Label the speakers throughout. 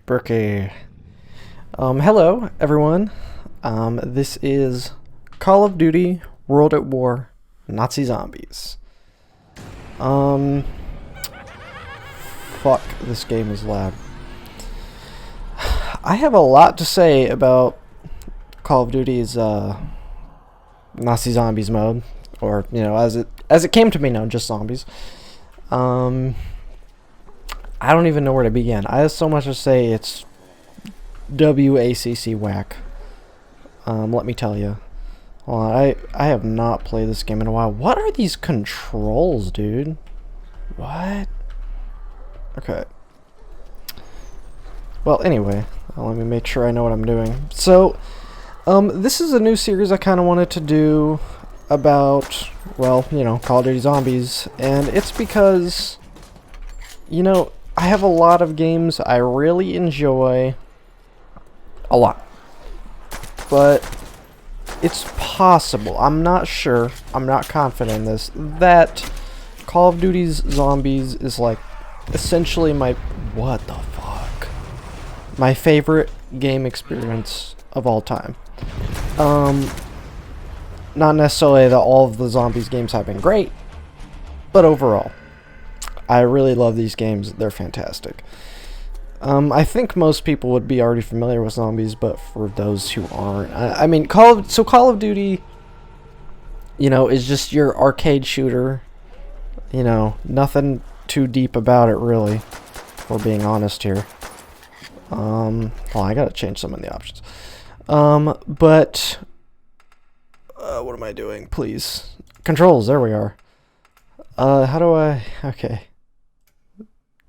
Speaker 1: Berkey. Hello, everyone. This is Call of Duty World at War Nazi Zombies. Fuck, this game is loud. I have a lot to say about Call of Duty's Nazi Zombies mode, or as it came to me known, just zombies. I don't even know where to begin. I have so much to say. It's WACC whack. Let me tell you. Hold on, I have not played this game in a while. What are these controls, dude? What? Okay. Well, anyway, let me make sure I know what I'm doing. So, this is a new series I kind of wanted to do about, well, Call of Duty Zombies, and it's because, I have a lot of games I really enjoy a lot. But it's possible, I'm not sure, I'm not confident in this, that Call of Duty's Zombies is like essentially what the fuck? My favorite game experience of all time. Not necessarily that all of the Zombies games have been great, but overall, I really love these games. They're fantastic. I think most people would be already familiar with Zombies, but for those who aren't, I mean, Call of Duty, is just your arcade shooter. Nothing too deep about it, really, if we're being honest here. Hold on, I gotta change some of the options. But what am I doing? Please. Controls, there we are. How do I... Okay.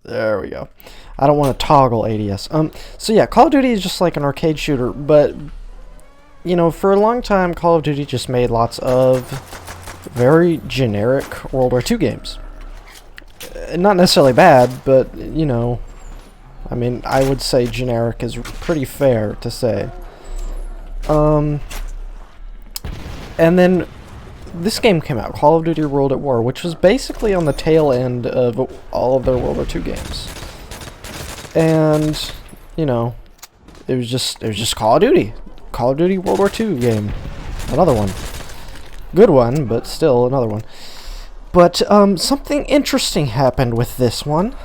Speaker 1: There we go. I don't want to toggle ADS. So yeah, Call of Duty is just like an arcade shooter, but, for a long time, Call of Duty just made lots of very generic World War II games. Not necessarily bad, but, I mean, I would say generic is pretty fair to say. And then this game came out, Call of Duty World at War, which was basically on the tail end of all of their World War II games. And, it was just Call of Duty. Call of Duty World War II game. Another one. Good one, but still another one. But, something interesting happened with this one.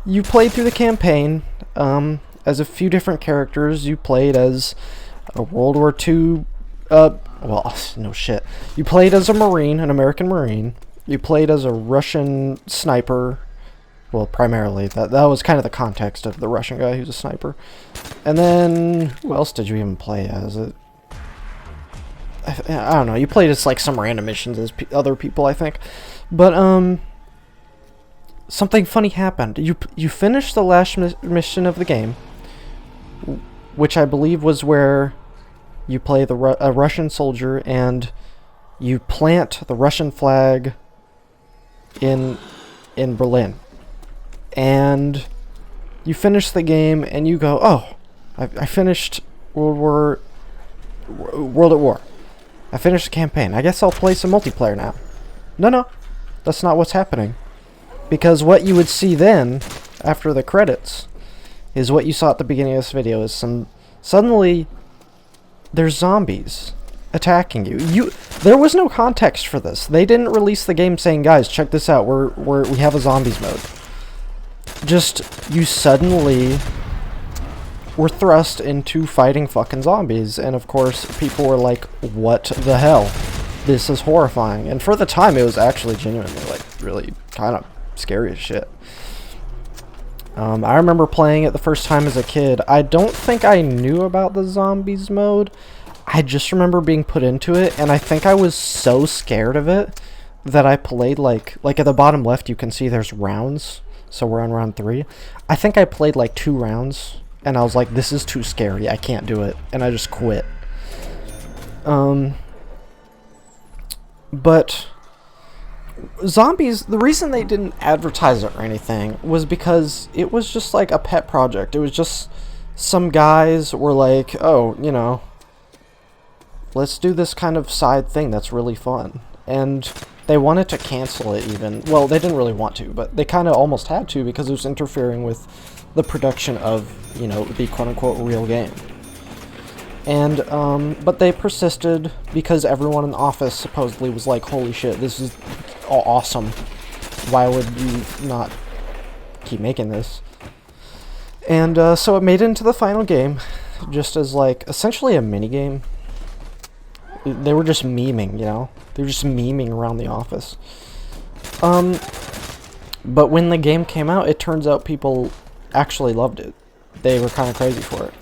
Speaker 1: You played through the campaign, as a few different characters. You played as a World War II, well, no shit. You played as a Marine, an American Marine. You played as a Russian sniper. Well, primarily. That was kind of the context of the Russian guy who's a sniper. And then, who else did you even play as? I don't know. You played as, like, some random missions as other people, I think. But, something funny happened. You finished the last mission of the game, which I believe was where you play a Russian soldier and you plant the Russian flag in Berlin. And you finish the game and you go, oh, I finished World at War. I finished the campaign. I guess I'll play some multiplayer now. No, that's not what's happening. Because what you would see then, after the credits, is what you saw at the beginning of this video, is suddenly there's zombies attacking you. There was no context for this. They didn't release the game saying, guys, check this out, we have a zombies mode. Just, you suddenly were thrust into fighting fucking zombies, and of course, people were like, what the hell? This is horrifying. And for the time, it was actually genuinely, like, really kind of scary as shit. I remember playing it the first time as a kid. I don't think I knew about the zombies mode. I just remember being put into it, and I think I was so scared of it that I played, like at the bottom left you can see there's rounds, so we're on round 3. I think I played like 2 rounds, and I was like, this is too scary, I can't do it, and I just quit. But Zombies, the reason they didn't advertise it or anything was because it was just like a pet project. It was just some guys were like, oh, let's do this kind of side thing that's really fun. And They wanted to cancel it even. Well, they didn't really want to, but they kind of almost had to because it was interfering with the production of, you know, the quote-unquote real game. And, but they persisted because everyone in the office supposedly was like, holy shit, this is awesome. Why would you not keep making this? And, so it made it into the final game, just as, like, essentially a mini-game. They were just memeing, you know? They were just memeing around the office. But when the game came out, it turns out people actually loved it. They were kind of crazy for it.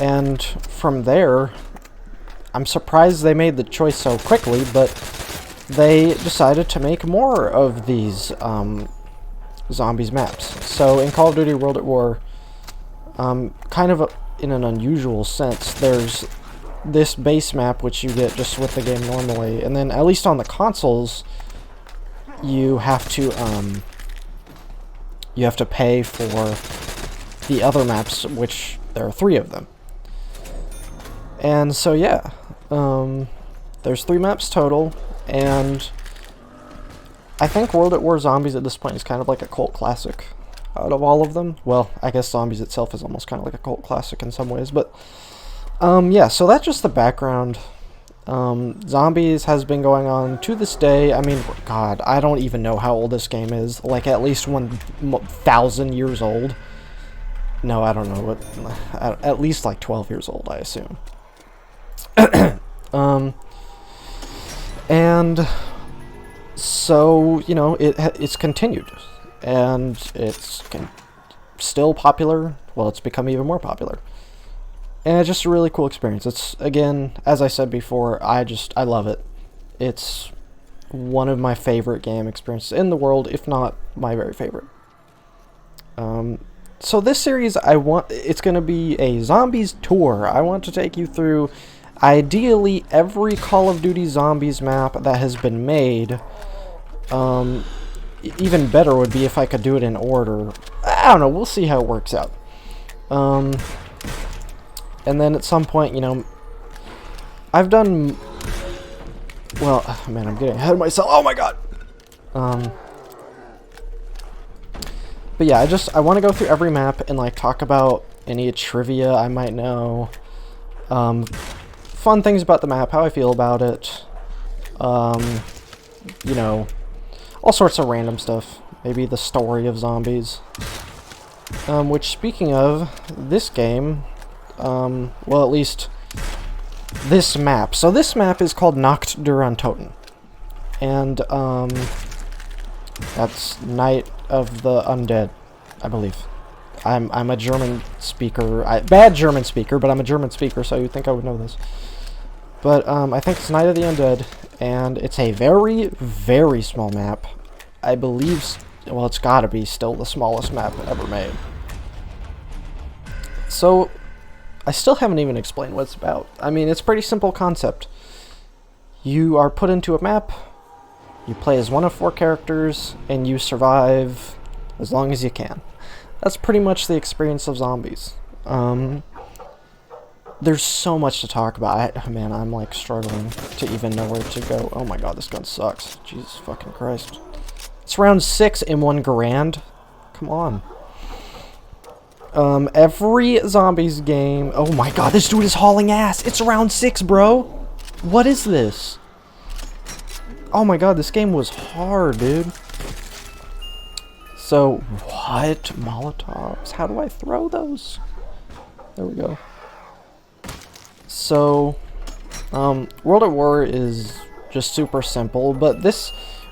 Speaker 1: And from there, I'm surprised they made the choice so quickly, but they decided to make more of these zombies maps. So in Call of Duty World at War, kind of in an unusual sense, there's this base map which you get just with the game normally, and then at least on the consoles, you have to pay for the other maps, which there are 3 of them. And so yeah, there's 3 maps total, and I think World at War Zombies at this point is kind of like a cult classic out of all of them. Well, I guess Zombies itself is almost kind of like a cult classic in some ways, but yeah, so that's just the background. Zombies has been going on to this day. I mean, God, I don't even know how old this game is. Like, at least 1,000 years old. No, I don't know what. At least like 12 years old, I assume. And so, you know, it's continued, and it's still popular. Well, it's become even more popular, and it's just a really cool experience. It's, again, as I said before, I love it. It's one of my favorite game experiences in the world, if not my very favorite. So this series, it's going to be a zombies tour. I want to take you through, ideally, every Call of Duty Zombies map that has been made. Even better would be if I could do it in order. I don't know, we'll see how it works out. And then at some point, you know, I've done, well, man, I'm getting ahead of myself. Oh my god! But yeah, I want to go through every map and, like, talk about any trivia I might know. Fun things about the map, how I feel about it. You know, all sorts of random stuff. Maybe the story of zombies. Which, speaking of, this game, well, at least this map. So this map is called Nacht Untoten. And, that's Night of the Undead, I believe. I'm a German speaker. Bad German speaker, but I'm a German speaker, so you'd think I would know this. But, I think it's Night of the Undead, and it's a very, very small map. I believe, well, it's gotta be still the smallest map ever made. So, I still haven't even explained what it's about. I mean, it's a pretty simple concept. You are put into a map, you play as one of 4 characters, and you survive as long as you can. That's pretty much the experience of zombies. There's so much to talk about. Man, I'm like struggling to even know where to go. Oh my god, this gun sucks. Jesus fucking Christ. It's round 6 in 1 grand. Come on. Every zombies game... Oh my god, this dude is hauling ass! It's round 6, bro! What is this? Oh my god, this game was hard, dude. So, what? Molotovs? How do I throw those? There we go. So, World at War is just super simple, but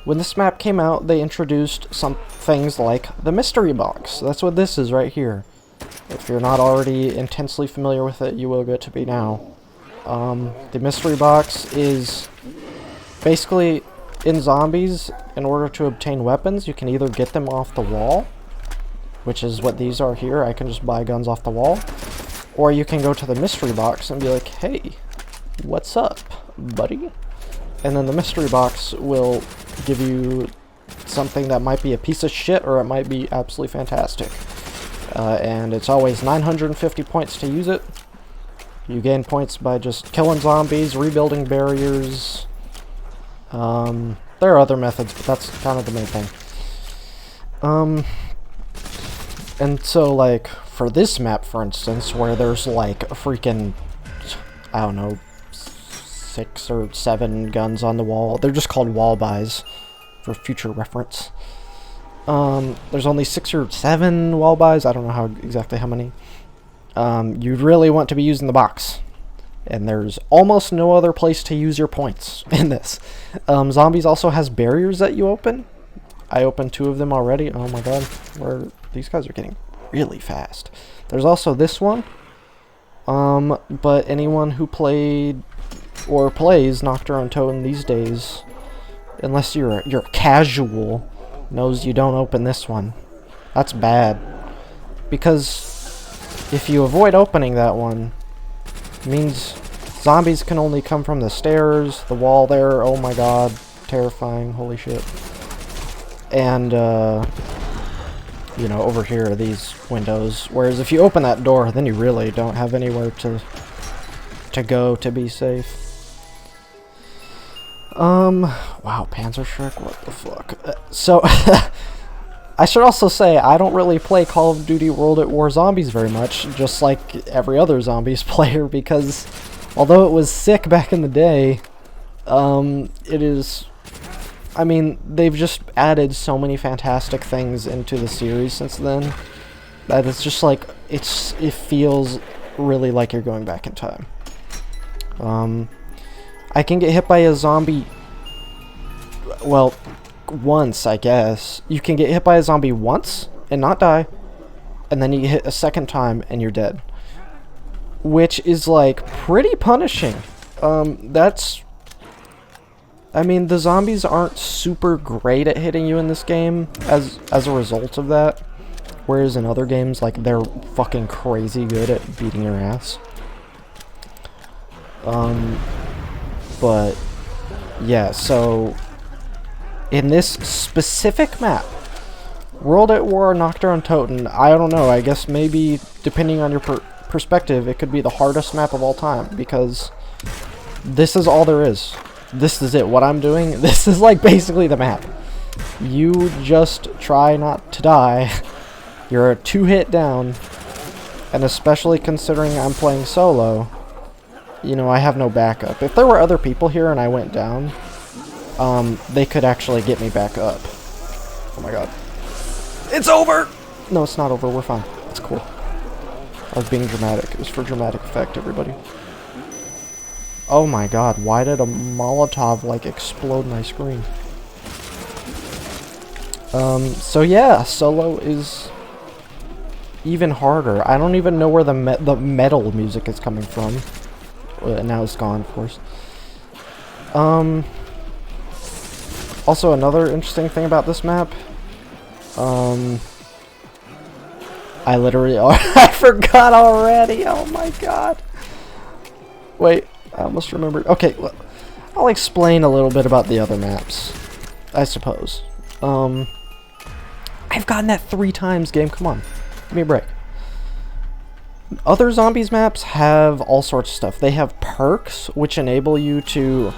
Speaker 1: when this map came out, they introduced some things like the mystery box. That's what this is right here. If you're not already intensely familiar with it, you will get to be now. The mystery box is basically, in zombies, in order to obtain weapons, you can either get them off the wall, which is what these are here. I can just buy guns off the wall. Or you can go to the mystery box and be like, hey, what's up, buddy? And then the mystery box will give you something that might be a piece of shit or it might be absolutely fantastic. And it's always 950 points to use it. You gain points by just killing zombies, rebuilding barriers. There There are other methods, but that's kind of the main thing. And so, like, for this map, for instance, where there's, like, a freaking, I don't know, 6 or 7 guns on the wall. They're just called wall buys, for future reference. There's only 6 or 7 wall buys. I don't know exactly how many. You'd really want to be using the box. And there's almost no other place to use your points in this. Zombies also has barriers that you open. I opened 2 of them already. Oh my god. These guys are getting really fast. There's also this one. But anyone who played or plays Nacht or Untoten these days, unless you're casual, knows you don't open this one. That's bad. Because if you avoid opening that one, it means zombies can only come from the stairs, the wall there. Oh my god, terrifying, holy shit. And, you know, over here are these windows. Whereas if you open that door, then you really don't have anywhere to go to be safe. Wow, Panzer Shrek, what the fuck? So, I should also say, I don't really play Call of Duty World at War Zombies very much, just like every other Zombies player, because although it was sick back in the day, it is... I mean, they've just added so many fantastic things into the series since then, that it's just like, it feels really like you're going back in time. I can get hit by a zombie, well, once, I guess. You can get hit by a zombie once and not die, and then you get hit a second time and you're dead. Which is, like, pretty punishing. I mean, the zombies aren't super great at hitting you in this game as a result of that. Whereas in other games, like, they're fucking crazy good at beating your ass. But, yeah, so in this specific map, World at War, Nacht or Untoten, I don't know, I guess maybe, depending on your perspective, it could be the hardest map of all time, because this is all there is. This is it. What I'm doing, this is like basically the map. You just try not to die. You're a 2-hit down, and especially considering I'm playing solo, you know, I have no backup. If there were other people here and I went down, they could actually get me back up. Oh my god. It's over! No, it's not over. We're fine. It's cool. I was being dramatic. It was for dramatic effect, everybody. Oh my god, why did a Molotov, like, explode my screen? So yeah, solo is even harder. I don't even know where the metal music is coming from. Now it's gone, of course. Also, another interesting thing about this map, I literally, I forgot already, oh my god. Wait, I almost remembered. Okay, well, I'll explain a little bit about the other maps, I suppose. I've gotten that 3 times, game, come on, give me a break. Other zombies maps have all sorts of stuff. They have perks, which enable you to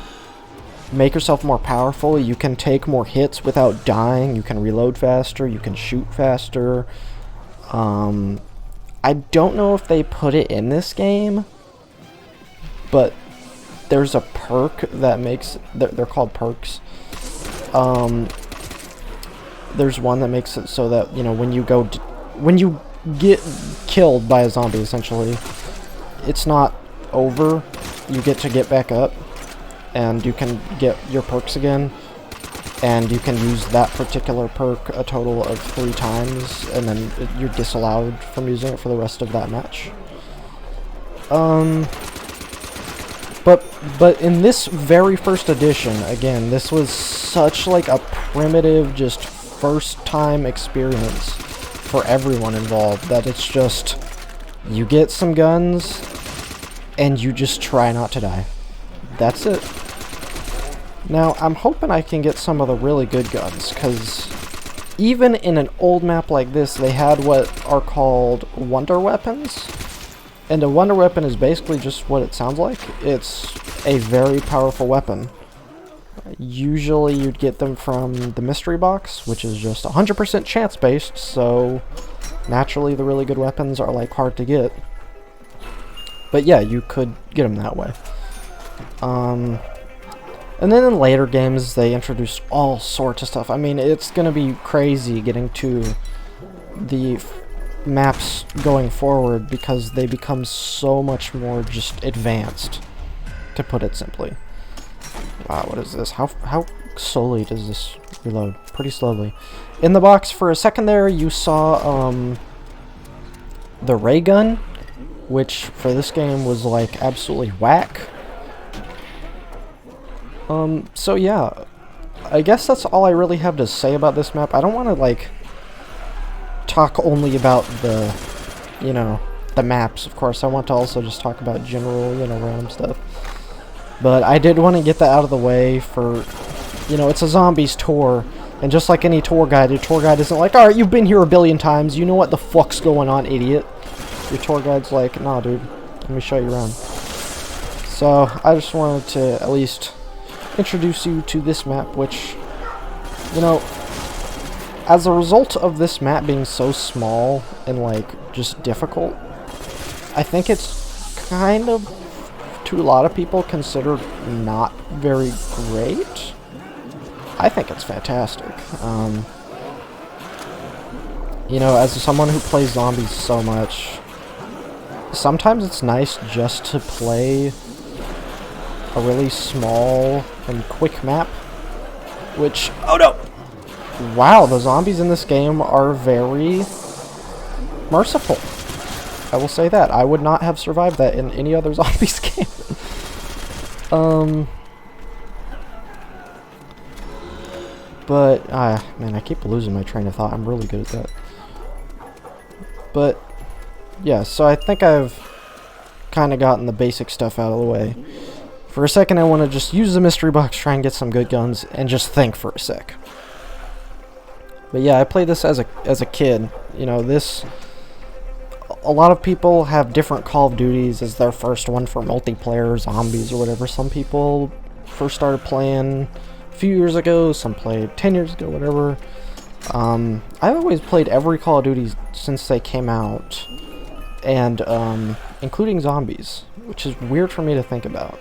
Speaker 1: make yourself more powerful. You can take more hits without dying. You can reload faster. You can shoot faster. I don't know if they put it in this game, but there's a perk that makes... They're called perks. There's one that makes it so that, you know, when you get killed by a zombie, essentially, it's not over. You get to get back up, and you can get your perks again, and you can use that particular perk a total of 3 times, and then you're disallowed from using it for the rest of that match. But in this very first edition, again, this was such like a primitive, just first time experience for everyone involved, that it's just, you get some guns, and you just try not to die. That's it. Now, I'm hoping I can get some of the really good guns, because even in an old map like this, they had what are called wonder weapons. And a wonder weapon is basically just what it sounds like. It's a very powerful weapon. Usually you'd get them from the mystery box, which is just 100% chance based, so naturally the really good weapons are like hard to get. But yeah, you could get them that way. And then in later games they introduced all sorts of stuff. I mean, it's gonna be crazy getting to the maps going forward because they become so much more just advanced, to put it simply. Wow, what is this? How slowly does this reload? Pretty slowly. In the box for a second there you saw the ray gun, which for this game was like absolutely whack. So yeah, I guess that's all I really have to say about this map. I don't want to like talk only about the, you know, the maps, of course. I want to also just talk about general, you know, random stuff. But I did want to get that out of the way for, you know, it's a zombies tour, and just like any tour guide, your tour guide isn't like, alright, you've been here a billion times, you know what the fuck's going on, idiot. Your tour guide's like, nah, dude, let me show you around. So, I just wanted to at least introduce you to this map, which, you know, as a result of this map being so small and, like, just difficult, I think it's kind of, to a lot of people, considered not very great. I think it's fantastic. You know, as someone who plays zombies so much, sometimes it's nice just to play a really small and quick map, which, oh no! Wow, the zombies in this game are very merciful. I will say that. I would not have survived that in any other zombies game. But, man, I keep losing my train of thought. I'm really good at that. But, yeah, so I think I've kind of gotten the basic stuff out of the way. For a second, I want to just use the mystery box, try and get some good guns, and just think for a sec. But yeah, I played this as a kid. You know, this... A lot of people have different Call of Duties as their first one for multiplayer, zombies, or whatever. Some people first started playing a few years ago, some played 10 years ago, whatever. I've always played every Call of Duty since they came out, and including zombies, which is weird for me to think about.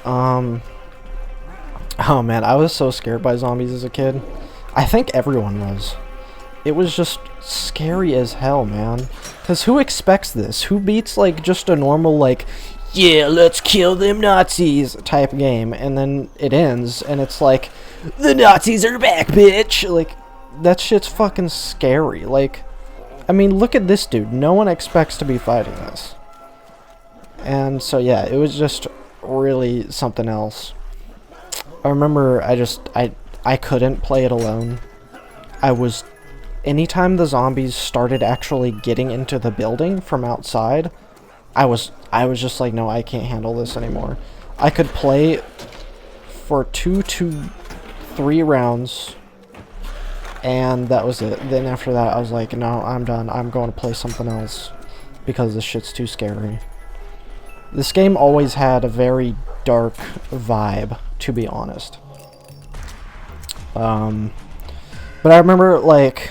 Speaker 1: Oh man, I was so scared by zombies as a kid. I think everyone was. It was just scary as hell, man. Because who expects this? Who beats, like, just a normal, like, yeah, let's kill them Nazis type game, and then it ends, and it's like, the Nazis are back, bitch! Like, that shit's fucking scary. Like, I mean, look at this dude. No one expects to be fighting this. And so, yeah, it was just really something else. I remember I couldn't play it alone. Anytime the zombies started actually getting into the building from outside, I was just like, no, I can't handle this anymore. I could play for 2 to 3 rounds, and that was it. Then after that, I was like, no, I'm done. I'm going to play something else because this shit's too scary. This game always had a very dark vibe, to be honest. But I remember, like,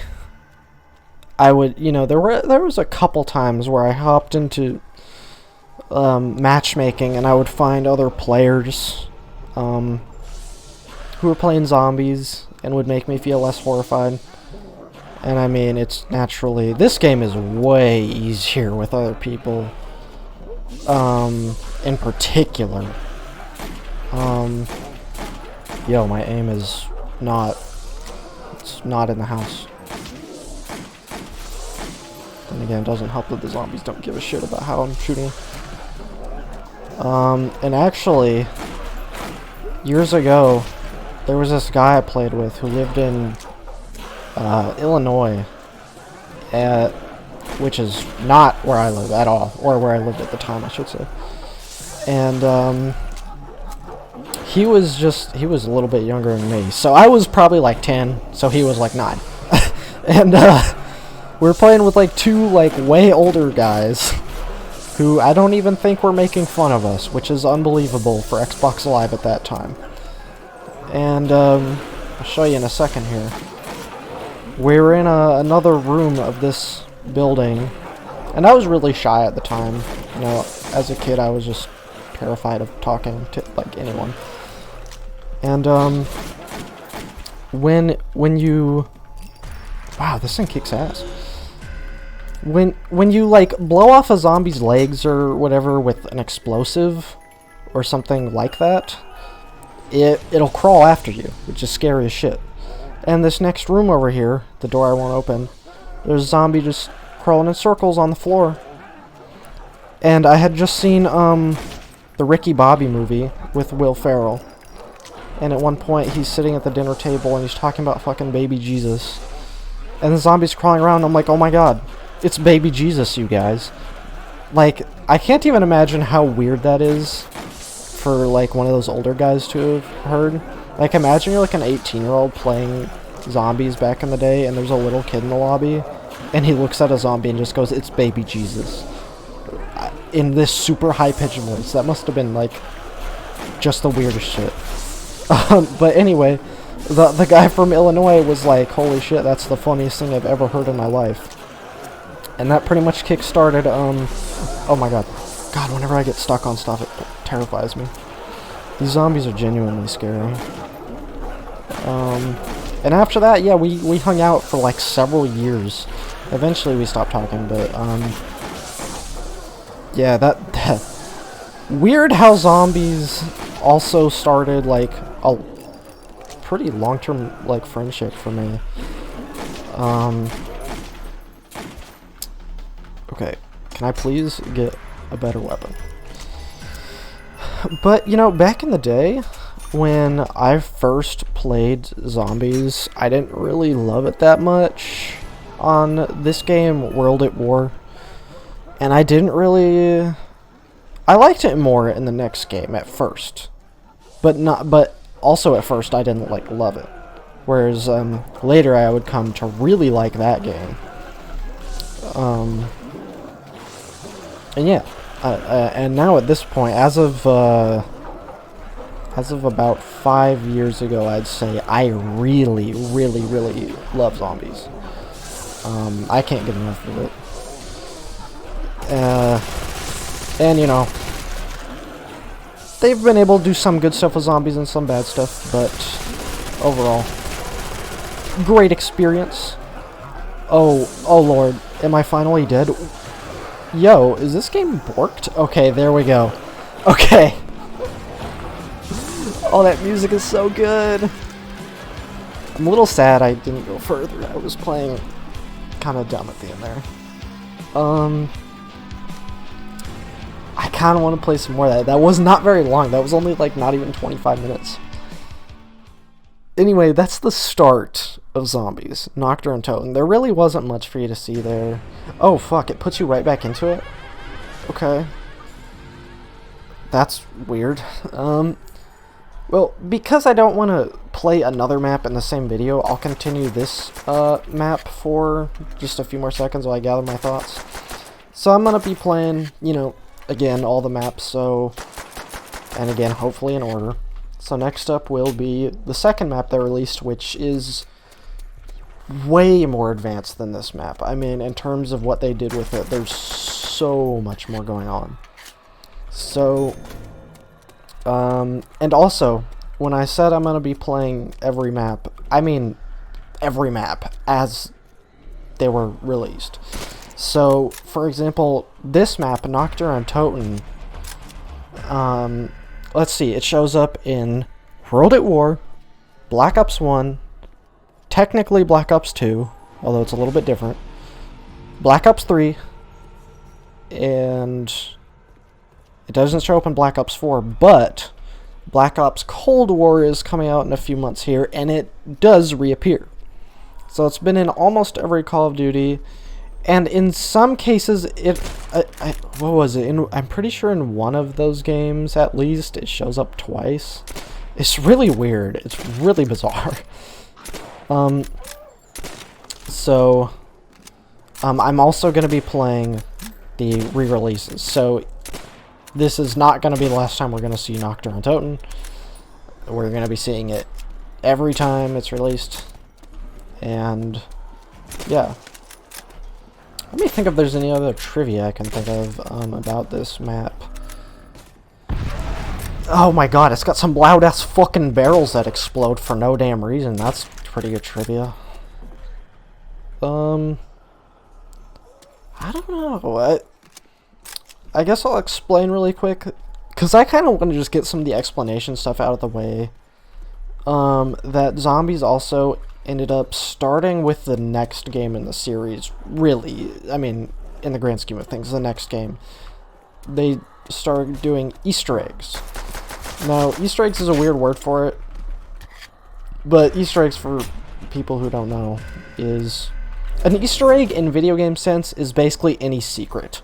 Speaker 1: I would, you know, there was a couple times where I hopped into matchmaking, and I would find other players who were playing zombies and would make me feel less horrified. And I mean, it's naturally, this game is way easier with other people, in particular. Yo, my aim is it's not in the house. And again, it doesn't help that the zombies don't give a shit about how I'm shooting. And actually, years ago, there was this guy I played with who lived in Illinois, which is not where I live at all, or where I lived at the time, I should say. And he was a little bit younger than me, so I was probably like 10, so he was like 9. And we were playing with like 2 like way older guys who I don't even think were making fun of us, which is unbelievable for Xbox Live at that time. And I'll show you in a second here. We were in another room of this building, and I was really shy at the time. You know, as a kid, I was just terrified of talking to like anyone. And when you, wow, this thing kicks ass. When you like blow off a zombie's legs or whatever with an explosive or something like that, it'll crawl after you, which is scary as shit. And this next room over here, the door I won't open, there's a zombie just crawling in circles on the floor. And I had just seen the Ricky Bobby movie with Will Ferrell. And at one point he's sitting at the dinner table and he's talking about fucking baby Jesus. And the zombie's crawling around and I'm like, oh my god, it's baby Jesus, you guys. Like, I can't even imagine how weird that is for like one of those older guys to have heard. Like, imagine you're like an 18-year-old playing zombies back in the day and there's a little kid in the lobby and he looks at a zombie and just goes, it's baby Jesus. In this super high-pitched voice. That must have been like just the weirdest shit. But anyway, the guy from Illinois was like, holy shit, that's the funniest thing I've ever heard in my life. And that pretty much kick-started, oh my god. God, whenever I get stuck on stuff, it terrifies me. These zombies are genuinely scary. And after that, yeah, we hung out for like several years. Eventually we stopped talking, but, yeah, that weird how zombies also started, like, a pretty long-term, like, friendship for me. Okay, can I please get a better weapon? But, you know, back in the day, when I first played zombies, I didn't really love it that much on this game, World at War. And I didn't really... I liked it more in the next game at first. But also at first I didn't, like, love it. Whereas, later I would come to really like that game. And yeah. And now at this point, as of about 5 years ago, I'd say I really, really, really love zombies. I can't get enough of it. And you know, they've been able to do some good stuff with zombies and some bad stuff, but overall, great experience. Oh lord, am I finally dead? Yo, is this game borked? Okay, there we go. Okay. Oh, that music is so good. I'm a little sad I didn't go further. I was playing kind of dumb at the end there. I kind of want to play some more of that. That was not very long. That was only like not even 25 minutes. Anyway, that's the start of zombies. Nacht and Untoten. There really wasn't much for you to see there. Oh, fuck. It puts you right back into it? Okay. That's weird. Well, because I don't want to play another map in the same video, I'll continue this map for just a few more seconds while I gather my thoughts. So I'm going to be playing, you know, again, all the maps, so... And again, hopefully in order. So next up will be the second map they released, which is way more advanced than this map. I mean, in terms of what they did with it, there's so much more going on. So... and also, when I said I'm going to be playing every map, I mean every map as they were released. So, for example, this map, Nacht and Untoten, let's see, it shows up in World at War, Black Ops 1, technically Black Ops 2, although it's a little bit different, Black Ops 3, and... It doesn't show up in Black Ops 4, but Black Ops Cold War is coming out in a few months here, and it does reappear. So it's been in almost every Call of Duty, and in some cases, what was it? I'm pretty sure in one of those games, at least, it shows up twice. It's really weird. It's really bizarre. So, I'm also going to be playing the re-releases. So, this is not going to be the last time we're going to see Nacht and Untoten. We're going to be seeing it every time it's released. And yeah. Let me think if there's any other trivia I can think of about this map. Oh my god, it's got some loud ass fucking barrels that explode for no damn reason. That's pretty good trivia. I don't know. I guess I'll explain really quick, because I kind of want to just get some of the explanation stuff out of the way. That Zombies also ended up starting with the next game in the series. Really, I mean, in the grand scheme of things, the next game. They started doing Easter eggs. Now, Easter eggs is a weird word for it, but Easter eggs, for people who don't know, is... An Easter egg in video game sense is basically any secret.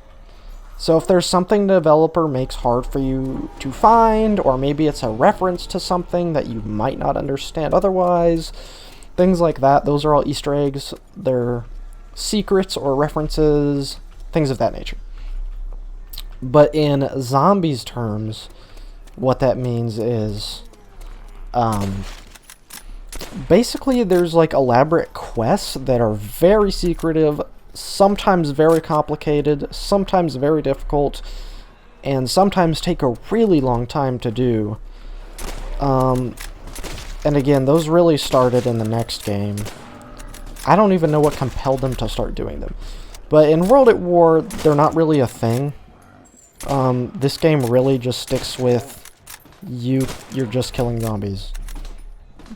Speaker 1: So if there's something the developer makes hard for you to find, or maybe it's a reference to something that you might not understand otherwise, things like that, those are all Easter eggs. They're secrets or references, things of that nature. But in Zombies terms, what that means is, basically there's like elaborate quests that are very secretive, sometimes very complicated, sometimes very difficult, and sometimes take a really long time to do. And again, those really started in the next game. I don't even know what compelled them to start doing them. But in World at War, they're not really a thing. This game really just sticks with you're just killing zombies.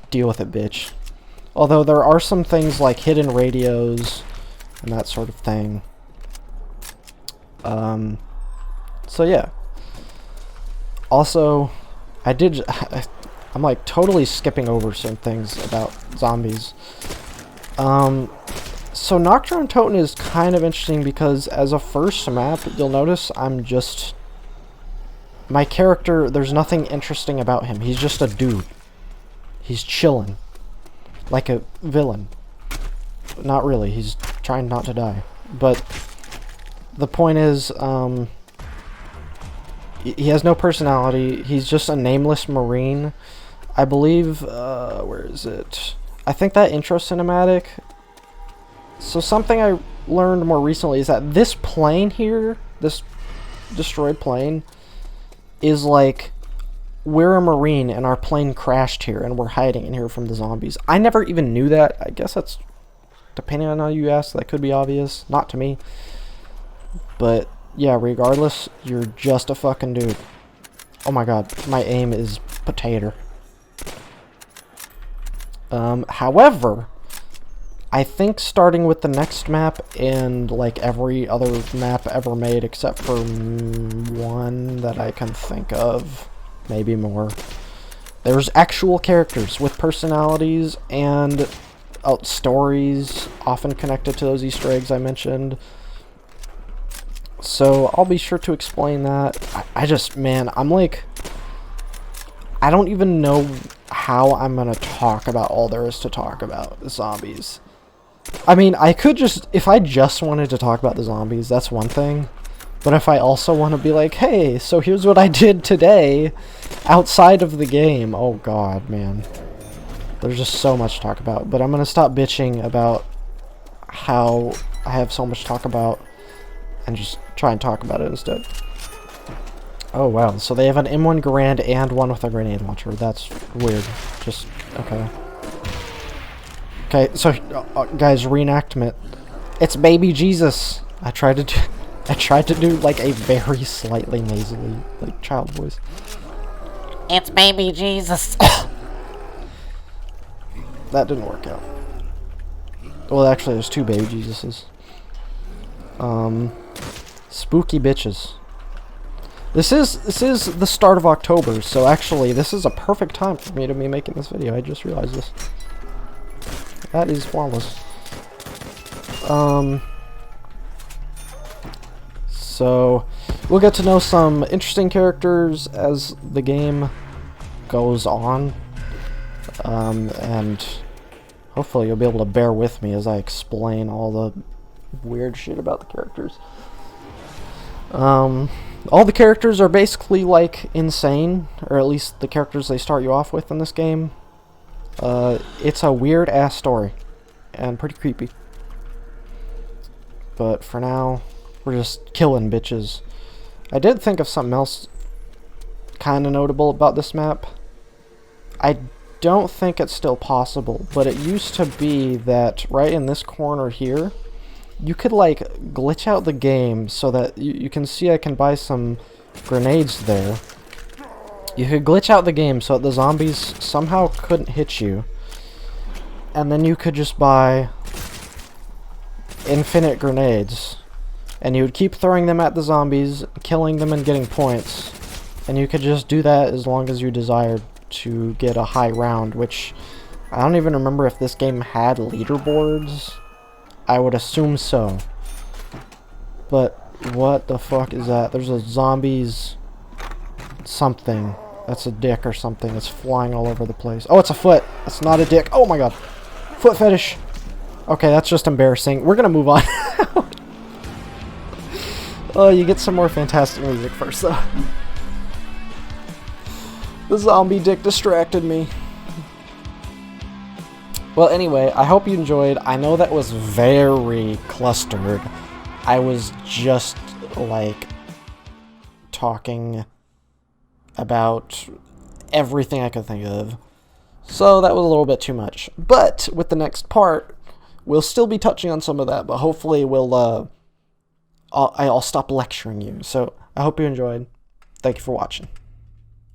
Speaker 1: Deal with it, bitch. Although there are some things like hidden radios and that sort of thing. So yeah. Also, I'm like totally skipping over some things about zombies. So Nacht, Untoten is kind of interesting because as a first map, you'll notice my character, there's nothing interesting about him. He's just a dude. He's chilling. Like a villain. Not really, he's trying not to die. But the point is, he has no personality. He's just a nameless Marine. I believe, where is it? I think that intro cinematic. So something I learned more recently is that this plane here, this destroyed plane, is like, we're a Marine and our plane crashed here and we're hiding in here from the zombies. I never even knew that. I guess that's, depending on how you ask, that could be obvious. Not to me. But yeah, regardless, you're just a fucking dude. Oh my god, my aim is potato. However, I think starting with the next map and like every other map ever made except for one that I can think of, maybe more, there's actual characters with personalities and stories often connected to those Easter eggs I mentioned. So I'll be sure to explain that. I just, man, I'm like, I don't even know how I'm gonna talk about all there is to talk about the zombies. I mean, I could just, if I just wanted to talk about the zombies, that's one thing. But if I also want to be like, hey, so here's what I did today outside of the game. Oh god, man. There's just so much to talk about. But I'm gonna stop bitching about how I have so much to talk about and just try and talk about it instead. Oh wow, so they have an M1 Garand and one with a grenade launcher. That's weird. Just, okay. Okay, so guys, reenactment. It's baby Jesus. I tried to do like a very slightly nasally, like, child voice.
Speaker 2: It's baby Jesus.
Speaker 1: That didn't work out. Well, actually, there's two baby Jesuses. Spooky bitches. This is the start of October, so actually, this is a perfect time for me to be making this video. I just realized this. That is flawless. So, we'll get to know some interesting characters as the game goes on. And hopefully you'll be able to bear with me as I explain all the weird shit about the characters. All the characters are basically, like, insane, or at least the characters they start you off with in this game. It's a weird ass story and pretty creepy. But for now, we're just killing bitches. I did think of something else kind of notable about this map. I don't think it's still possible, but it used to be that right in this corner here, you could like glitch out the game so that you can see I can buy some grenades there. You could glitch out the game so that the zombies somehow couldn't hit you, and then you could just buy infinite grenades, and you would keep throwing them at the zombies, killing them and getting points, and you could just do that as long as you desired to get a high round, which I don't even remember if this game had leaderboards. I would assume so. But what the fuck is that? There's a zombies something. That's a dick or something. It's flying all over the place. Oh, it's a foot. That's not a dick. Oh my god. Foot fetish. Okay, that's just embarrassing. We're gonna move on. Oh, you get some more fantastic music first, though. The zombie dick distracted me. Well, anyway, I hope you enjoyed. I know that was very clustered. I was just, like, talking about everything I could think of. So that was a little bit too much. But with the next part, we'll still be touching on some of that, but hopefully I'll stop lecturing you. So I hope you enjoyed. Thank you for watching.